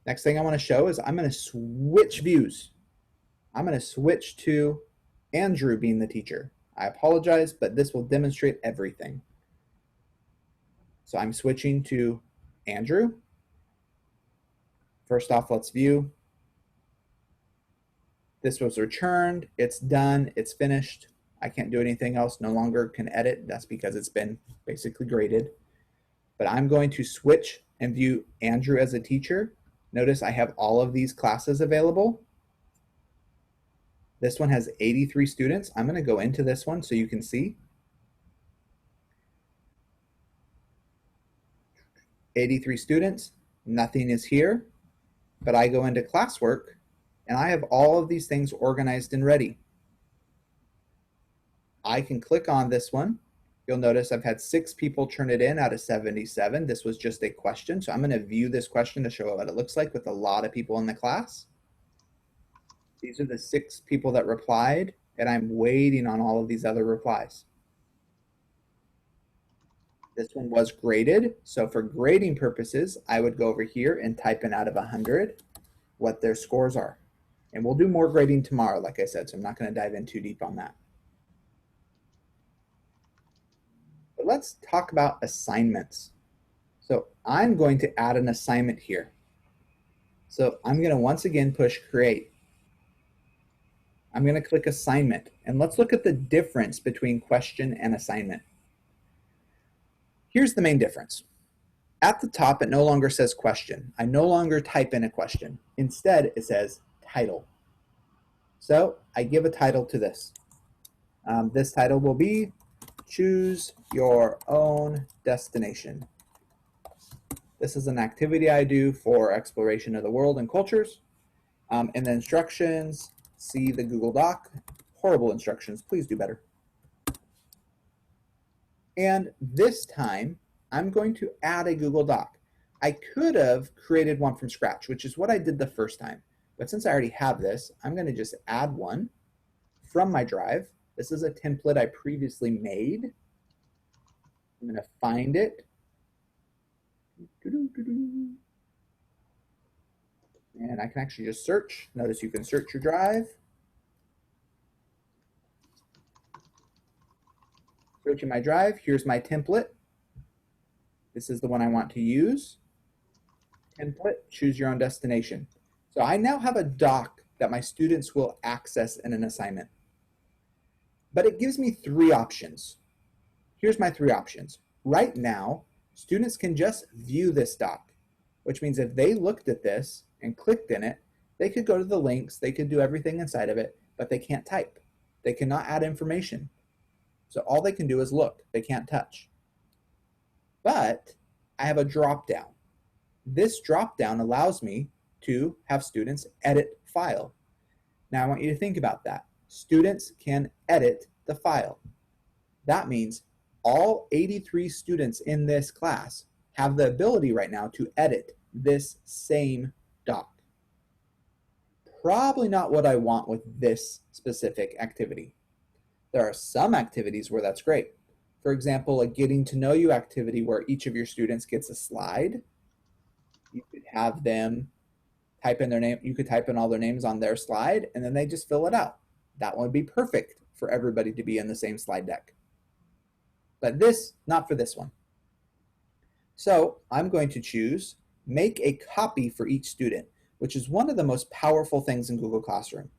Next thing I want to show is I'm going to switch views. I'm going to switch to Andrew being the teacher. I apologize, but this will demonstrate everything. So I'm switching to Andrew. First off, let's view. This was returned. It's done. It's finished. I can't do anything else. No longer can edit. That's because it's been basically graded. But I'm going to switch and view Andrew as a teacher. Notice I have all of these classes available. This one has 83 students. I'm going to go into this one so you can see. 83 students. Nothing is here. But I go into classwork and I have all of these things organized and ready. I can click on this one. You'll notice I've had 6 people turn it in out of 77. This was just a question. So I'm going to view this question to show what it looks like with a lot of people in the class. These are the 6 people that replied, and I'm waiting on all of these other replies. This one was graded. So for grading purposes, I would go over here and type in out of 100 what their scores are. And we'll do more grading tomorrow, like I said, so I'm not going to dive in too deep on that. But let's talk about assignments. So I'm going to add an assignment here. So I'm going to once again push create. I'm going to click assignment, and let's look at the difference between question and assignment. Here's the main difference. At the top, it no longer says question. I no longer type in a question. Instead, it says title. So I give a title to this. This title will be Choose Your Own Destination. This is an activity I do for exploration of the world and cultures. And the instructions, see the Google Doc. Horrible instructions, please do better. And this time, I'm going to add a Google Doc. I could have created one from scratch, which is what I did the first time. But since I already have this, I'm going to just add one from my drive. This is a template I previously made. I'm going to find it. And I can actually just search. Notice you can search your drive. Searching my drive, here's my template. This is the one I want to use. Template, choose your own destination. So I now have a doc that my students will access in an assignment. But it gives me 3 options. Here's my 3 options. Right now, students can just view this doc, which means if they looked at this and clicked in it, they could go to the links, they could do everything inside of it, but they can't type. They cannot add information. So all they can do is look, they can't touch. But I have a drop down. This drop down allows me to have students edit file. Now I want you to think about that. Students can edit the file. That means all 83 students in this class have the ability right now to edit this same doc. Probably not what I want with this specific activity. There are some activities where that's great. For example, a getting to know you activity where each of your students gets a slide. You could have them type in their name. You could type in all their names on their slide and then they just fill it out. That one would be perfect for everybody to be in the same slide deck. But this, not for this one. So I'm going to choose make a copy for each student, which is one of the most powerful things in Google Classroom.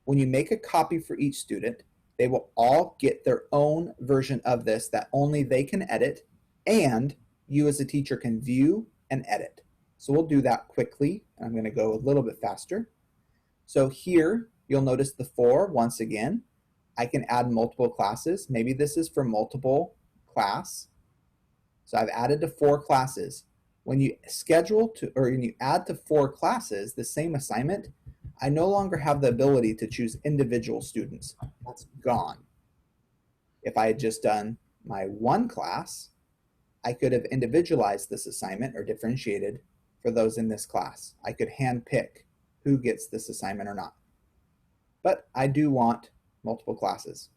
When you make a copy for each student, They will all get their own version of this that only they can edit, and you as a teacher can view and edit. So we'll do that quickly. I'm going to go a little bit faster. So here you'll notice the 4 once again. I can add multiple classes. Maybe this is for multiple class. So I've added to 4 classes. When you schedule to, or when you add to 4 classes the same assignment, I no longer have the ability to choose individual students. That's gone. If I had just done my 1 class, I could have individualized this assignment or differentiated for those in this class. I could hand pick who gets this assignment or not. But I do want multiple classes.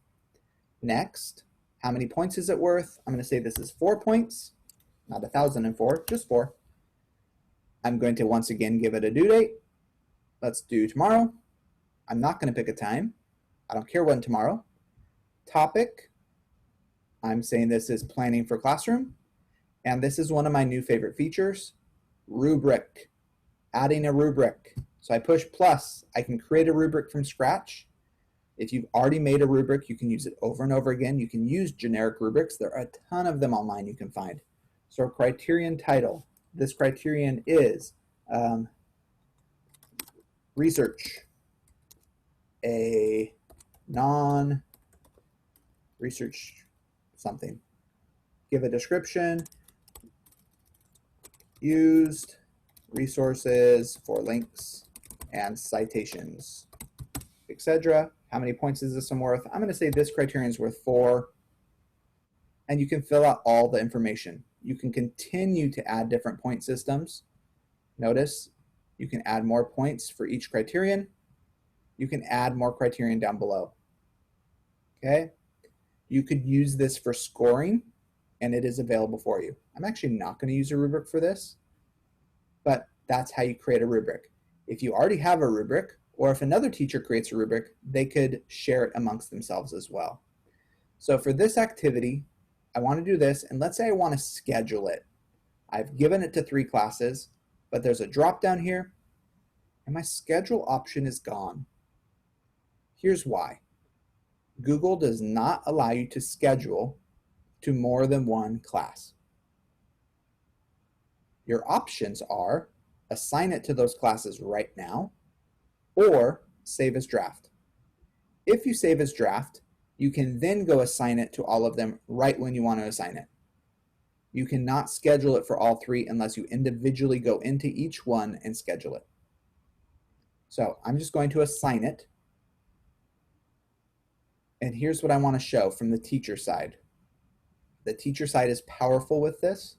Next, how many points is it worth? I'm going to say this is 4 points, not 1,004, just 4. I'm going to once again give it a due date. Let's do tomorrow. I'm not going to pick a time. I don't care when tomorrow. Topic, I'm saying this is planning for classroom. And this is one of my new favorite features, Rubric, adding a rubric. So I push plus, I can create a rubric from scratch. If you've already made a rubric, you can use it over and over again. You can use generic rubrics. There are a ton of them online you can find. So criterion title, this criterion is research, a non-research something. Give a description, used resources for links and citations, etc. How many points is this one worth? I'm going to say this criterion is worth 4. And you can fill out all the information. You can continue to add different point systems. Notice you can add more points for each criterion. You can add more criterion down below. Okay? You could use this for scoring, and it is available for you. I'm actually not going to use a rubric for this, but that's how you create a rubric. If you already have a rubric, or if another teacher creates a rubric, they could share it amongst themselves as well. So for this activity, I want to do this, and let's say I want to schedule it. I've given it to 3 classes, but there's a drop down here, and my schedule option is gone. Here's why. Google does not allow you to schedule to more than 1 class. Your options are assign it to those classes right now, or save as draft. If you save as draft, you can then go assign it to all of them right when you want to assign it. You cannot schedule it for all 3 unless you individually go into each one and schedule it. So I'm just going to assign it. And here's what I want to show from the teacher side. The teacher side is powerful with this.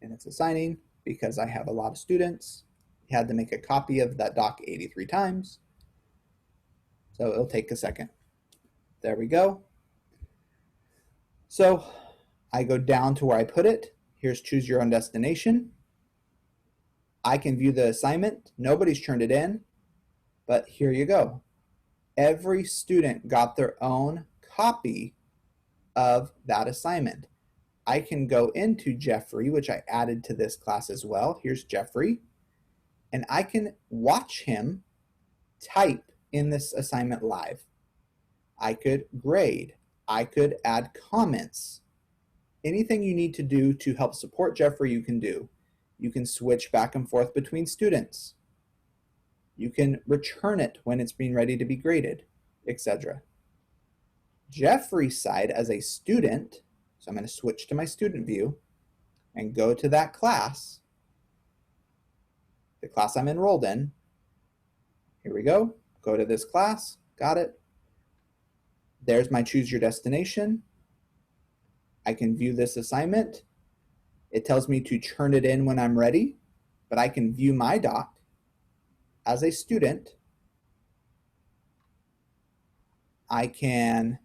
And it's assigning because I have a lot of students. I had to make a copy of that doc 83 times. So it'll take a second. There we go. So I go down to where I put it. Here's choose your own destination. I can view the assignment. Nobody's turned it in, but here you go. Every student got their own copy of that assignment. I can go into Jeffrey, which I added to this class as well. Here's Jeffrey. And I can watch him type in this assignment live. I could grade. I could add comments. Anything you need to do to help support Jeffrey, you can do. You can switch back and forth between students. You can return it when it's being ready to be graded, etc. Jeffrey's side as a student, so I'm going to switch to my student view and go to that class, the class I'm enrolled in. Here we go. Go to this class. Got it. There's my choose your destination. I can view this assignment. It tells me to turn it in when I'm ready, but I can view my doc as a student. I can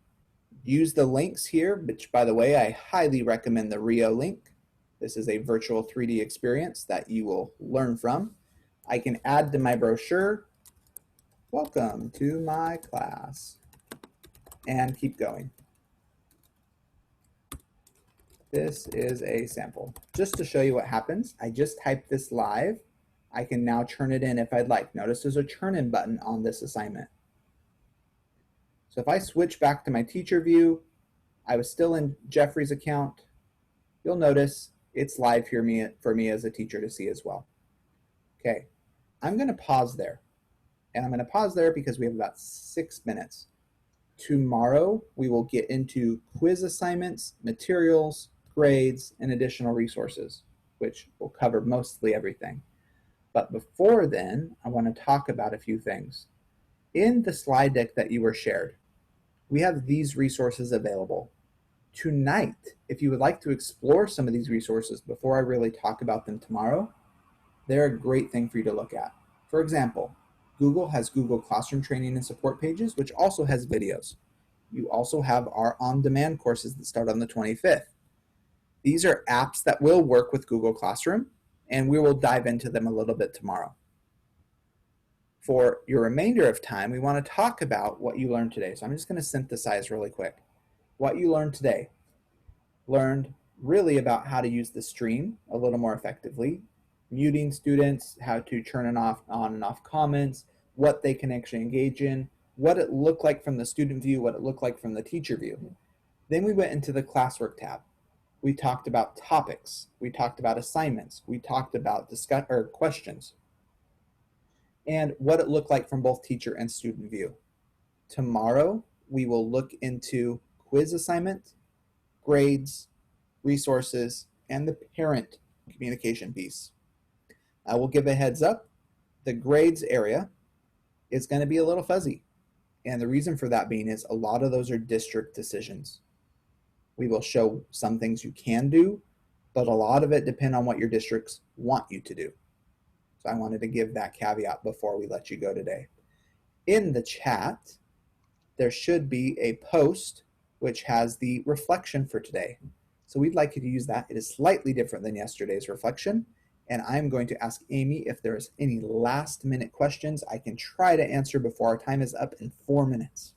use the links here, which by the way, I highly recommend the Rio link. This is a virtual 3D experience that you will learn from. I can add to my brochure, welcome to my class, and keep going. This is a sample. Just to show you what happens, I just typed this live I can now turn it in if I'd like. Notice there's a turn in button on this assignment. So if I switch back to my teacher view, I was still in Jeffrey's account. You'll notice it's live here for me as a teacher to see as well. Okay, I'm going to pause there. And I'm going to pause there because we have about 6 minutes. Tomorrow, we will get into quiz assignments, materials, grades, and additional resources, which will cover mostly everything. But before then, I want to talk about a few things. In the slide deck that you were shared, we have these resources available. Tonight, if you would like to explore some of these resources before I really talk about them tomorrow, they're a great thing for you to look at. For example, Google has Google Classroom training and support pages, which also has videos. You also have our on-demand courses that start on the 25th. These are apps that will work with Google Classroom, and we will dive into them a little bit tomorrow. For your remainder of time, we want to talk about what you learned today. So I'm just going to synthesize really quick. What you learned today. Learned really about how to use the stream a little more effectively, muting students, how to turn on and off comments, what they can actually engage in, what it looked like from the student view, what it looked like from the teacher view. Then we went into the classwork tab. We talked about topics. We talked about assignments. We talked about questions and what it looked like from both teacher and student view. Tomorrow, we will look into quiz assignment, grades, resources, and the parent communication piece. I will give a heads up. The grades area is going to be a little fuzzy. And the reason for that being is a lot of those are district decisions. We will show some things you can do, but a lot of it depends on what your districts want you to do. So I wanted to give that caveat before we let you go today. In the chat, there should be a post which has the reflection for today. So we'd like you to use that. It is slightly different than yesterday's reflection. And I'm going to ask Amy if there's any last minute questions I can try to answer before our time is up in 4 minutes.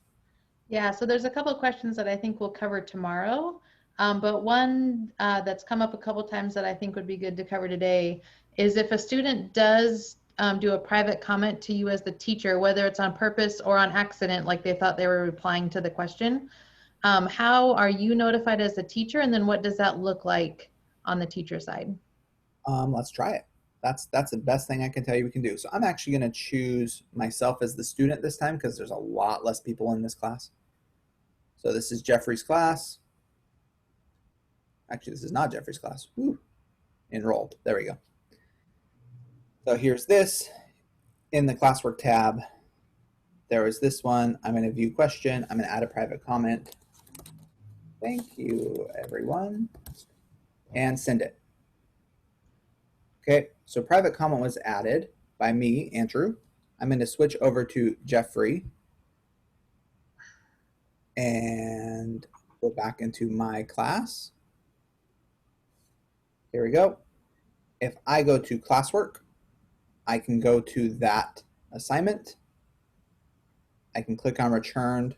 Yeah, so there's a couple of questions that I think we'll cover tomorrow. But one that's come up a couple times that I think would be good to cover today is if a student does do a private comment to you as the teacher, whether it's on purpose or on accident, like they thought they were replying to the question, how are you notified as the teacher? And then what does that look like on the teacher side? Let's try it. That's the best thing I can tell you we can do. So I'm actually going to choose myself as the student this time because there's a lot less people in this class. So this is Jeffrey's class. Actually, this is not Jeffrey's class. Woo. Enrolled. There we go. So here's this. In the classwork tab, there is this one. I'm going to view question. I'm going to add a private comment. Thank you, everyone. And send it. Okay, so private comment was added by me, Andrew. I'm going to switch over to Jeffrey and go back into my class. Here we go. If I go to classwork, I can go to that assignment. I can click on returned,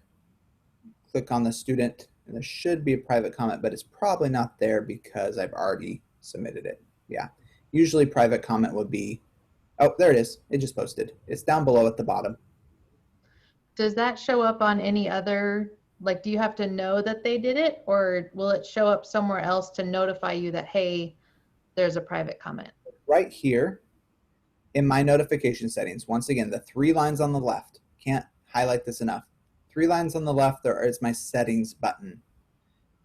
click on the student, and there should be a private comment, but it's probably not there because I've already submitted it. Yeah. Usually private comment would be, oh, there it is. It just posted. It's down below at the bottom. Does that show up on any other, like, do you have to know that they did it, or will it show up somewhere else to notify you that, hey, there's a private comment? Right here in my notification settings, once again, the 3 lines on the left, can't highlight this enough. 3 lines on the left, there is my settings button.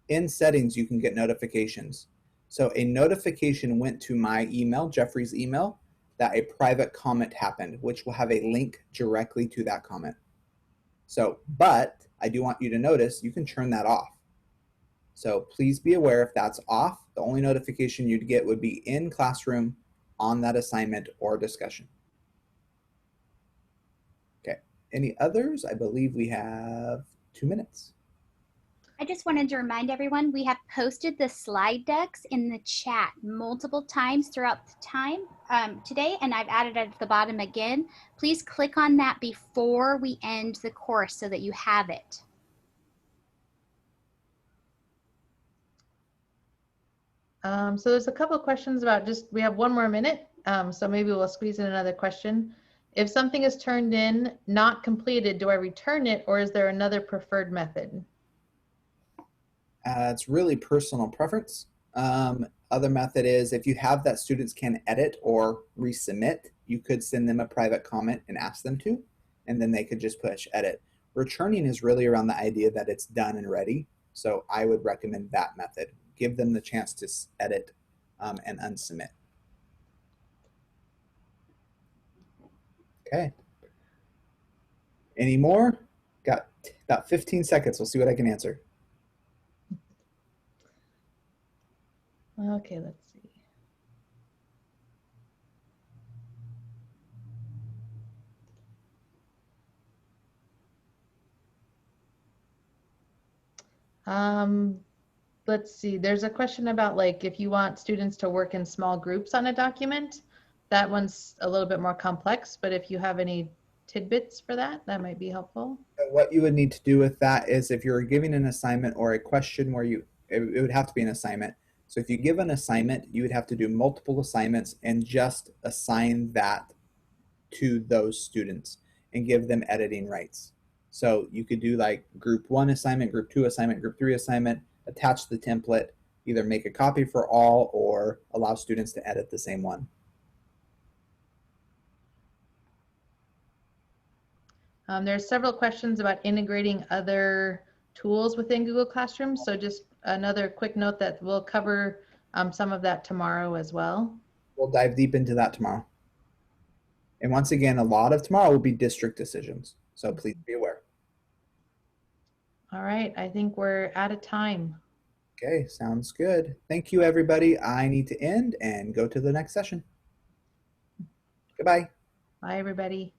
In settings, you can get notifications. So a notification went to my email, Jeffrey's email, that a private comment happened, which will have a link directly to that comment. So, but I do want you to notice you can turn that off. So please be aware if that's off, the only notification you'd get would be in classroom on that assignment or discussion. Okay, any others? I believe we have 2 minutes. I just wanted to remind everyone, we have posted the slide decks in the chat multiple times throughout the time today, and I've added it at the bottom again. Please click on that before we end the course so that you have it. So there's a couple of questions about we have 1 more minute. So maybe we'll squeeze in another question. If something is turned in, not completed, do I return it, or is there another preferred method? It's really personal preference. Other method is if you have that students can edit or resubmit, you could send them a private comment and ask them to, and then they could just push edit. Returning is really around the idea that it's done and ready. So I would recommend that method. Give them the chance to edit and unsubmit. Okay. Any more? Got about 15 seconds. We'll see what I can answer. Okay, let's see. Let's see. There's a question about like if you want students to work in small groups on a document. That one's a little bit more complex, but if you have any tidbits for that, that might be helpful. What you would need to do with that is if you're giving an assignment or a question where it would have to be an assignment. So if you give an assignment, you would have to do multiple assignments and just assign that to those students and give them editing rights. So you could do like group 1 assignment, group 2 assignment, group 3 assignment, attach the template, either make a copy for all or allow students to edit the same one. There's several questions about integrating other tools within Google Classroom. So just another quick note that we'll cover some of that tomorrow as well. We'll dive deep into that tomorrow. And once again, a lot of tomorrow will be district decisions. So please be aware. All right, I think we're out of time. Okay, sounds good. Thank you, everybody. I need to end and go to the next session. Goodbye. Bye, everybody.